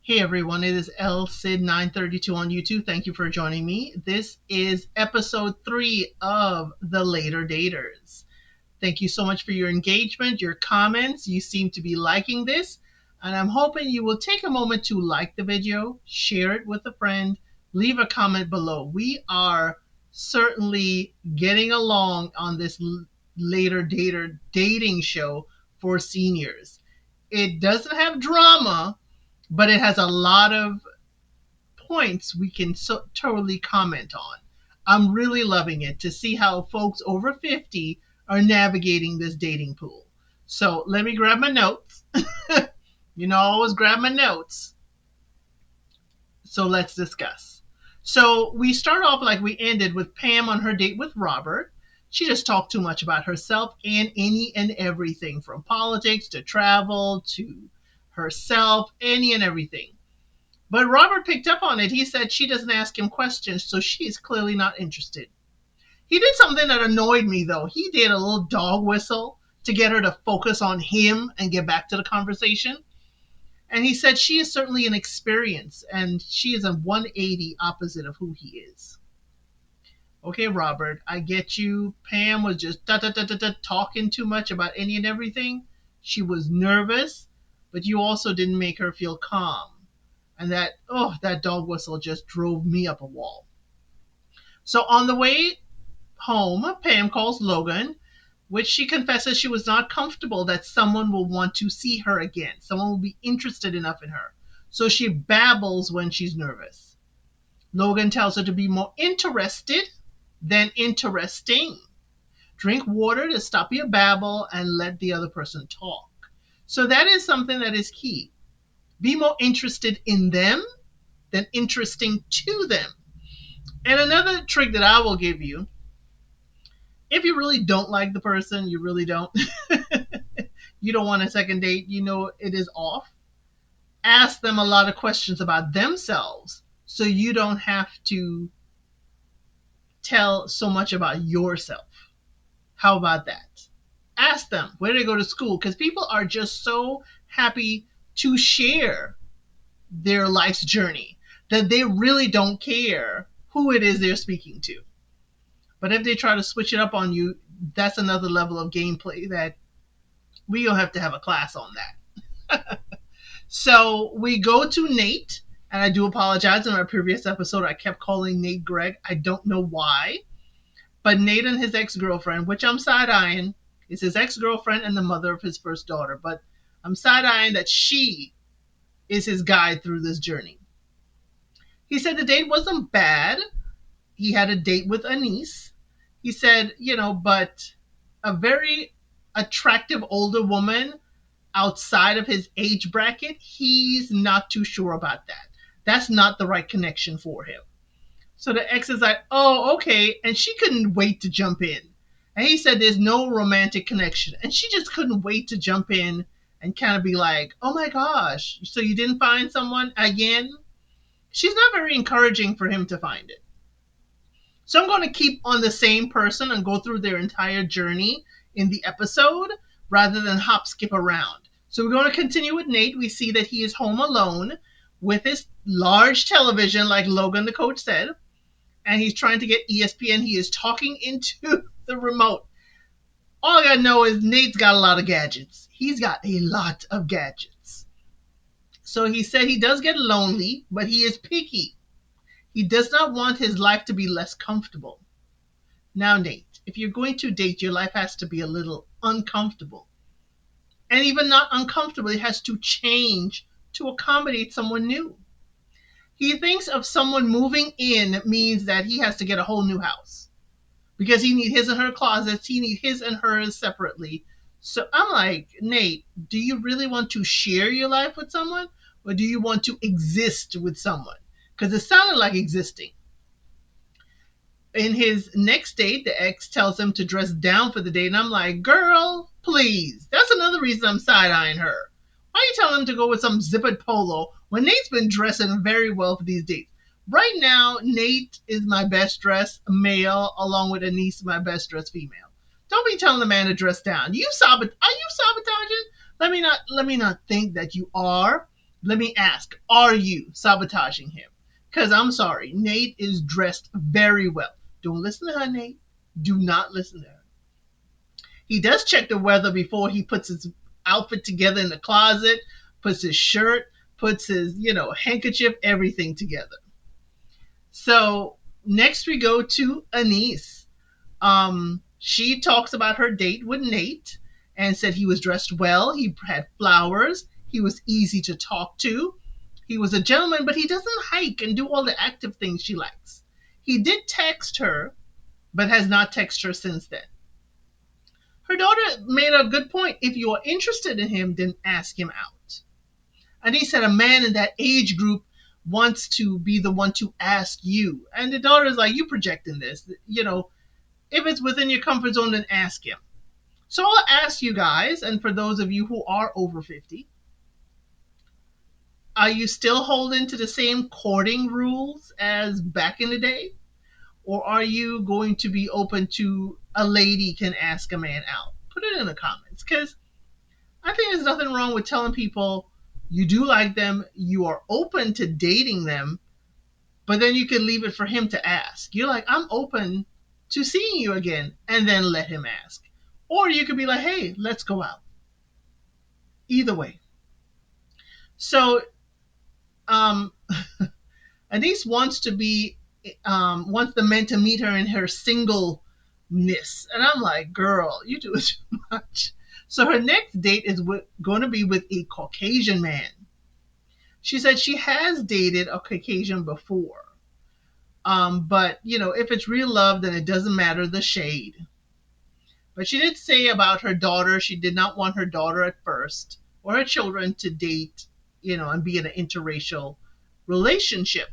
Hey everyone, it is LCid932 on YouTube. Thank you for joining me. This is episode 3 of the Later Daters. Thank you so much for your engagement, your comments. You seem to be liking this, and I'm hoping you will take a moment to like the video, share it with a friend, leave a comment below. We are certainly getting along on this Later Dater dating show for seniors. It doesn't have drama, but it has a lot of points we can totally comment on. I'm really loving it to see how folks over 50 are navigating this dating pool. So let me grab my notes. I always grab my notes. So let's discuss. So we start off like we ended with Pam on her date with Robert. She just talked too much about herself and any and everything from politics to travel to herself, any and everything. But Robert picked up on it. He said she doesn't ask him questions, so she's clearly not interested. He did something that annoyed me, though. He did a little dog whistle to get her to focus on him and get back to the conversation. And he said she is certainly an experience, and she is a 180 opposite of who he is. Okay, Robert, I get you. Pam was just talking too much about any and everything. She was nervous, but you also didn't make her feel calm. And that dog whistle just drove me up a wall. So on the way home, Pam calls Logan, which she confesses she was not comfortable that someone will want to see her again. Someone will be interested enough in her. So she babbles when she's nervous. Logan tells her to be more interested than interesting. Drink water to stop your babble and let the other person talk. So that is something that is key. Be more interested in them than interesting to them. And another trick that I will give you, if you really don't like the person, you really don't, you don't want a second date, it is off, ask them a lot of questions about themselves so you don't have to tell so much about yourself. How about that? Ask them where they go to school, because people are just so happy to share their life's journey that they really don't care who it is they're speaking to. But if they try to switch it up on you, that's another level of gameplay that we don't have to have a class on that. So we go to Nate, and I do apologize. In our previous episode, I kept calling Nate Greg. I don't know why. But Nate and his ex-girlfriend, which I'm side-eyeing, is his ex-girlfriend and the mother of his first daughter. But I'm side-eyeing that she is his guide through this journey. He said the date wasn't bad. He had a date with Anise. He said, but a very attractive older woman outside of his age bracket, he's not too sure about that. That's not the right connection for him. So the ex is like, oh, okay. And she couldn't wait to jump in. And he said there's no romantic connection. And she just couldn't wait to jump in and kind of be like, oh my gosh, so you didn't find someone again? She's not very encouraging for him to find it. So I'm going to keep on the same person and go through their entire journey in the episode rather than hop skip around. So we're going to continue with Nate. We see that he is home alone with his large television, like Logan the coach said, and he's trying to get ESPN. He is talking into the remote. All I got to know is Nate's got a lot of gadgets. He's got a lot of gadgets. So he said he does get lonely, but he is picky. He does not want his life to be less comfortable. Now, Nate, if you're going to date, your life has to be a little uncomfortable. And even not uncomfortable, it has to change to accommodate someone new. He thinks of someone moving in means that he has to get a whole new house. Because he needs his and her closets, he needs his and hers separately. So I'm like, Nate, do you really want to share your life with someone? Or do you want to exist with someone? Because it sounded like existing. In his next date, the ex tells him to dress down for the date. And I'm like, girl, please. That's another reason I'm side-eyeing her. Why are you telling him to go with some zippered polo when Nate's been dressing very well for these dates? Right now, Nate is my best dressed male, along with Anise, my best dressed female. Don't be telling the man to dress down. Are you sabotaging? Let me not think that you are. Let me ask, are you sabotaging him? Because I'm sorry, Nate is dressed very well. Don't listen to her, Nate. Do not listen to her. He does check the weather before he puts his outfit together in the closet, puts his shirt, puts his, handkerchief, everything together. So next we go to Anise. She talks about her date with Nate and said he was dressed well, he had flowers, he was easy to talk to, he was a gentleman, but he doesn't hike and do all the active things she likes. He did text her, but has not texted her since then. Her daughter made a good point. If you are interested in him, then ask him out. And he said a man in that age group wants to be the one to ask you. And the daughter's like, you projecting this. If it's within your comfort zone, then ask him. So I'll ask you guys, and for those of you who are over 50, are you still holding to the same courting rules as back in the day? Or are you going to be open to a lady can ask a man out? Put it in the comments, because I think there's nothing wrong with telling people you do like them, you are open to dating them, but then you can leave it for him to ask. You're like, I'm open to seeing you again, and then let him ask. Or you could be like, hey, let's go out. Either way. So, Anise wants wants the men to meet her in her singleness. And I'm like, girl, you do it too much. So her next date is going to be with a Caucasian man. She said she has dated a Caucasian before. But, if it's real love, then it doesn't matter the shade. But she did say about her daughter, she did not want her daughter at first, or her children, to date, and be in an interracial relationship.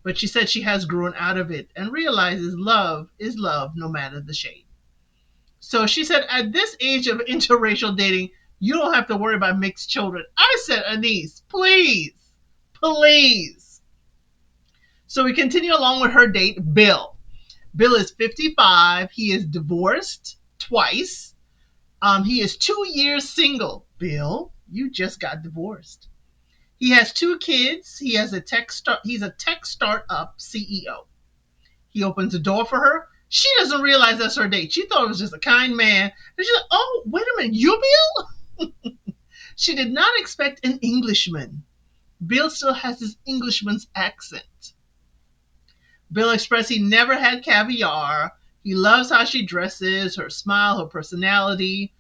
But she said she has grown out of it and realizes love is love no matter the shade. So she said at this age of interracial dating, you don't have to worry about mixed children. I said, Anise, please, please. So we continue along with her date, Bill. Bill is 55. He is divorced twice. He is 2 years single. Bill, you just got divorced. He has 2 kids. He's a tech startup CEO. He opens the door for her. She doesn't realize that's her date. She thought it was just a kind man. And she's like, oh, wait a minute, you Bill? She did not expect an Englishman. Bill still has his Englishman's accent. Bill expressed he never had caviar. He loves how she dresses, her smile, her personality.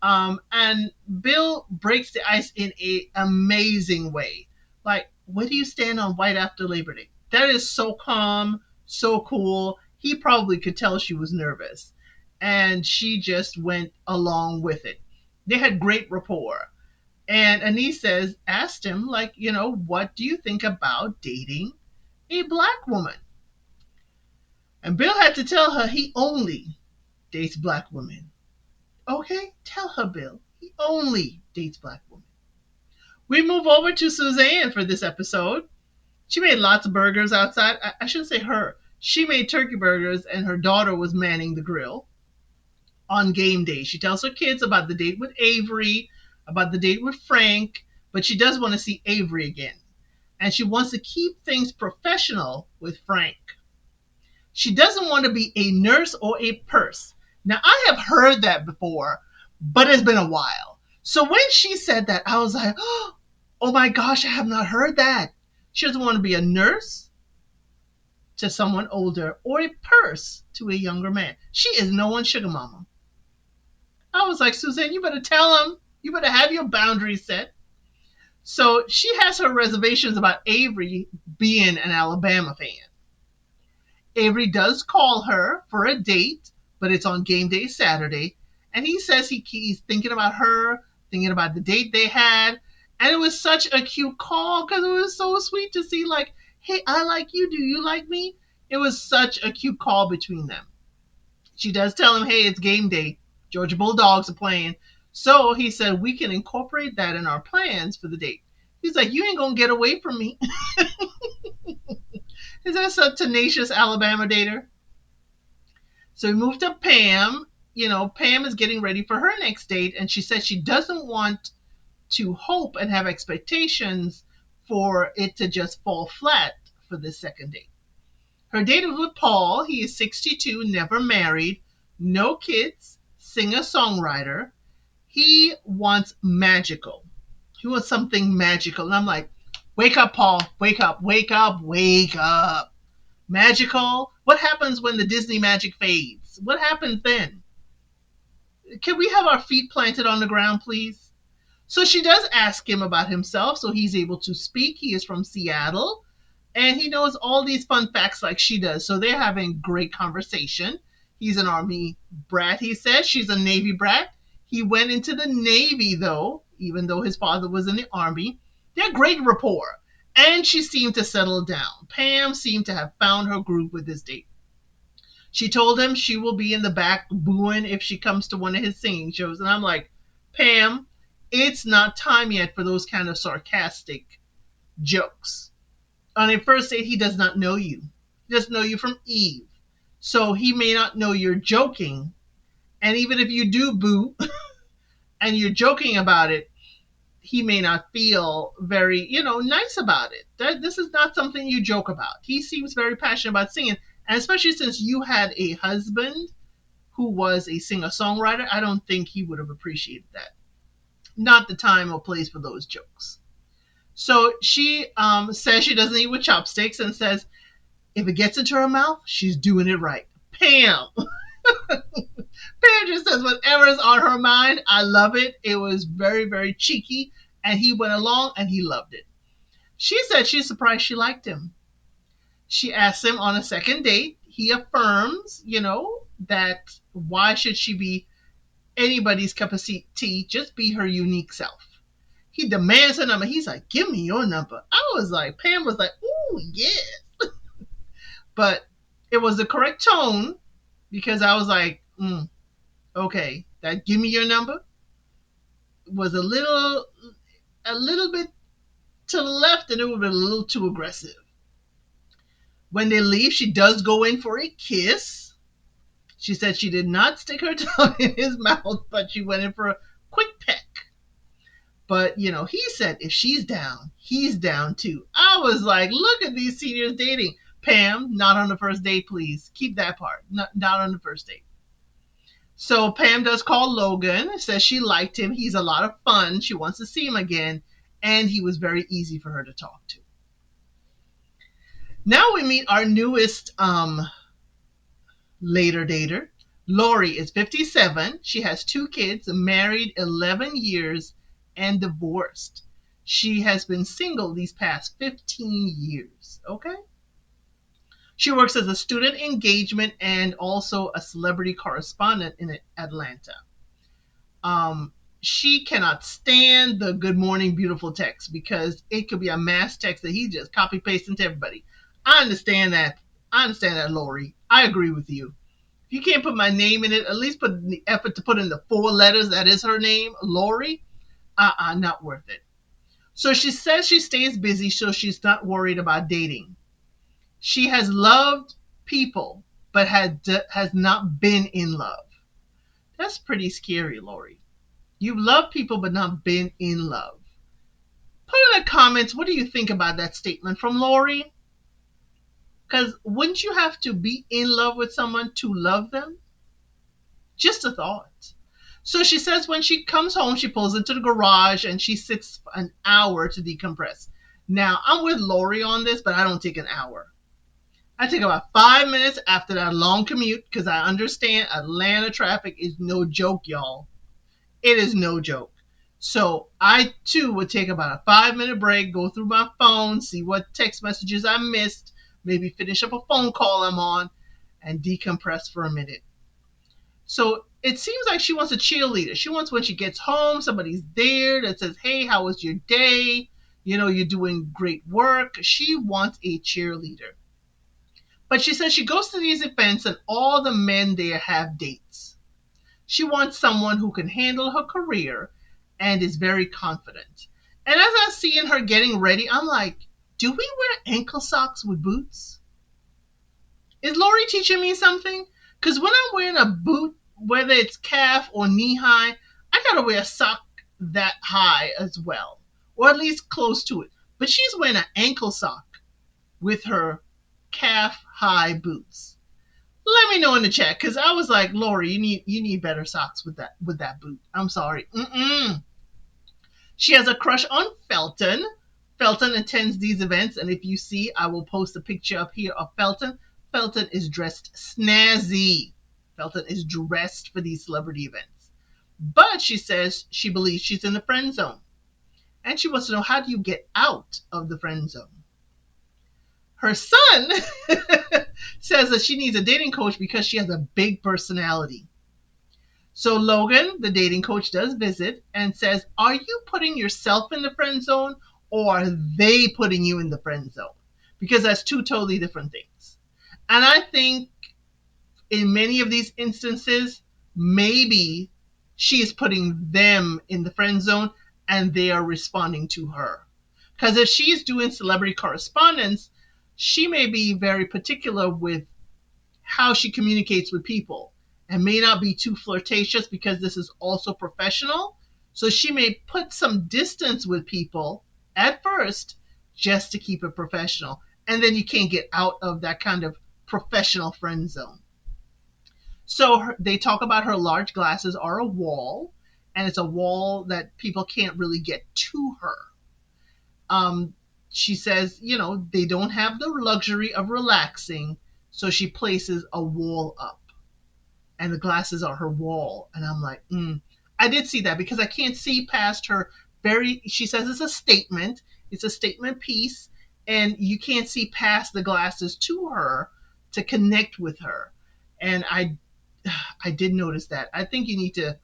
And Bill breaks the ice in an amazing way. Like, where do you stand on white after Labor Day? That is so calm, so cool. He probably could tell she was nervous. And she just went along with it. They had great rapport. And Anise asked him, what do you think about dating a black woman? And Bill had to tell her he only dates black women. Okay, tell her, Bill. He only dates black women. We move over to Suzanne for this episode. She made lots of burgers outside. I shouldn't say her. She made turkey burgers, and her daughter was manning the grill on game day. She tells her kids about the date with Avery, about the date with Frank, but she does want to see Avery again. And she wants to keep things professional with Frank. She doesn't want to be a nurse or a purse. Now, I have heard that before, but it's been a while. So when she said that, I was like, oh my gosh, I have not heard that. She doesn't want to be a nurse to someone older or a purse to a younger man. She is no one's sugar mama. I was like, Suzanne, you better tell him. You better have your boundaries set. So she has her reservations about Avery being an Alabama fan. Avery does call her for a date, but it's on game day Saturday. And he says he's thinking about her, thinking about the date they had. And it was such a cute call because it was so sweet to see, like, hey, I like you. Do you like me? It was such a cute call between them. She does tell him, hey, it's game day. Georgia Bulldogs are playing. So he said, we can incorporate that in our plans for the date. He's like, you ain't going to get away from me. Is that some tenacious Alabama dater? So we moved to Pam. Pam is getting ready for her next date, and she said she doesn't want to hope and have expectations for it to just fall flat for this second date. Her date was with Paul. He is 62, never married, no kids, singer songwriter. He wants magical. He wants something magical. And I'm like, wake up, Paul. Wake up, wake up, wake up. Magical? What happens when the Disney magic fades? What happens then? Can we have our feet planted on the ground, please? So she does ask him about himself, so he's able to speak. He is from Seattle, and he knows all these fun facts like she does. So they're having great conversation. He's an Army brat, he says. She's a Navy brat. He went into the Navy, though, even though his father was in the Army. They're great rapport. And she seemed to settle down. Pam seemed to have found her groove with this date. She told him she will be in the back booing if she comes to one of his singing shows. And I'm like, Pam, it's not time yet for those kind of sarcastic jokes. On a first date, he does not know you. He doesn't know you from Eve. So he may not know you're joking. And even if you do boo and you're joking about it, he may not feel very, nice about it. This is not something you joke about. He seems very passionate about singing. And especially since you had a husband who was a singer-songwriter, I don't think he would have appreciated that. Not the time or place for those jokes. So she says she doesn't eat with chopsticks and says, if it gets into her mouth, she's doing it right. Pam. Pam just says whatever is on her mind. I love it. It was very, very cheeky. And he went along and he loved it. She said she's surprised she liked him. She asks him on a second date. He affirms, that why should she be anybody's cup of tea? Just be her unique self. He demands her number. He's like, give me your number. I was like, Pam was like, ooh, yes. But it was the correct tone because I was like, okay, that give me your number was a little bit to the left and it would have been a little too aggressive. When they leave, she does go in for a kiss. She said she did not stick her tongue in his mouth, but she went in for a quick peck. But, he said if she's down, he's down too. I was like, look at these seniors dating. Pam, not on the first date, please. Keep that part. Not on the first date. So Pam does call Logan, says she liked him. He's a lot of fun. She wants to see him again. And he was very easy for her to talk to. Now we meet our newest later dater. Lori is 57. She has 2 kids, married 11 years, and divorced. She has been single these past 15 years. Okay? She works as a student engagement and also a celebrity correspondent in Atlanta. She cannot stand the good morning beautiful text because it could be a mass text that he just copy pasting to everybody. I understand that, Lori. I agree with you. If you can't put my name in it, at least put in the effort to put in the 4 letters that is her name, Lori. Not worth it. So she says she stays busy so she's not worried about dating. She has loved people, but has not been in love. That's pretty scary, Lori. You've loved people, but not been in love. Put in the comments, what do you think about that statement from Lori? Because wouldn't you have to be in love with someone to love them? Just a thought. So she says when she comes home, she pulls into the garage and she sits an hour to decompress. Now, I'm with Lori on this, but I don't take an hour. I take about 5 minutes after that long commute because I understand Atlanta traffic is no joke, y'all. It is no joke. So I, too, would take about a 5-minute break, go through my phone, see what text messages I missed, maybe finish up a phone call I'm on, and decompress for a minute. So it seems like she wants a cheerleader. She wants when she gets home, somebody's there that says, hey, how was your day? You're doing great work. She wants a cheerleader. But she says she goes to these events and all the men there have dates. She wants someone who can handle her career and is very confident. And as I see in her getting ready, I'm like, do we wear ankle socks with boots? Is Lori teaching me something? Because when I'm wearing a boot, whether it's calf or knee high, I gotta wear a sock that high as well. Or at least close to it. but she's wearing an ankle sock with her calf high boots. Let me know in the chat, because I was like, Lori, you need better socks with that boot. I'm sorry. She has a crush on Felton. Felton attends these events, and if you see, I will post a picture up here of Felton. Felton is dressed snazzy. Felton is dressed for these celebrity events. But she says she believes she's in the friend zone. And she wants to know, how do you get out of the friend zone? Her son says that she needs a dating coach because she has a big personality. So Logan, the dating coach, does visit and says, are you putting yourself in the friend zone, or are they putting you in the friend zone? Because that's two totally different things. And I think in many of these instances, maybe she is putting them in the friend zone and they are responding to her. Because if she's doing celebrity correspondence, she may be very particular with how she communicates with people and may not be too flirtatious, because this is also professional. So she may put some distance with people at first just to keep it professional. And then you can't get out of that kind of professional friend zone. So they talk about her large glasses are a wall, and it's a wall that people can't really get to her. She says, they don't have the luxury of relaxing, so she places a wall up, and the glasses are her wall. And I'm like, I did see that, because I can't see past her. She says it's a statement piece, and you can't see past the glasses to her to connect with her. And I did notice that. I think you need to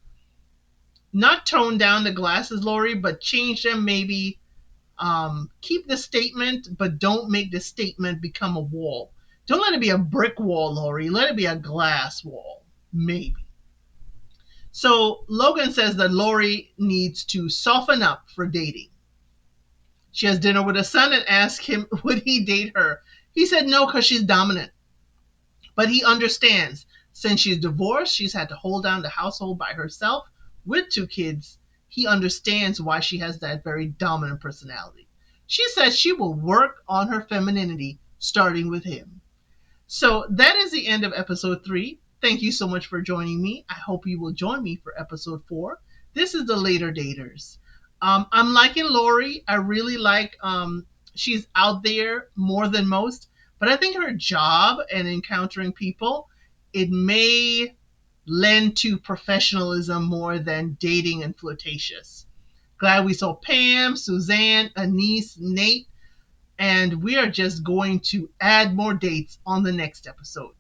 not tone down the glasses, Lori, but change them maybe. Keep the statement, but don't make the statement become a wall. Don't let it be a brick wall, Lori. Let it be a glass wall, maybe. So Logan says that Lori needs to soften up for dating. She has dinner with her son and asks him, would he date her? He said no, because she's dominant. But he understands. Since she's divorced, she's had to hold down the household by herself with 2 kids. He understands why she has that very dominant personality. She says she will work on her femininity, starting with him. So that is the end of episode 3. Thank you so much for joining me. I hope you will join me for episode 4. This is the Later Daters. I'm liking Lori. I really like she's out there more than most. But I think her job and encountering people, it may lend to professionalism more than dating and flirtatious. Glad we saw Pam, Suzanne, Anise, Nate, and we are just going to add more dates on the next episode.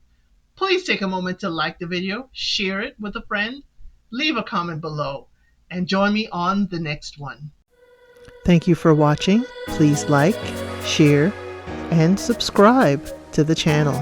Please take a moment to like the video, share it with a friend, leave a comment below, and join me on the next one. Thank you for watching. Please like, share, and subscribe to the channel.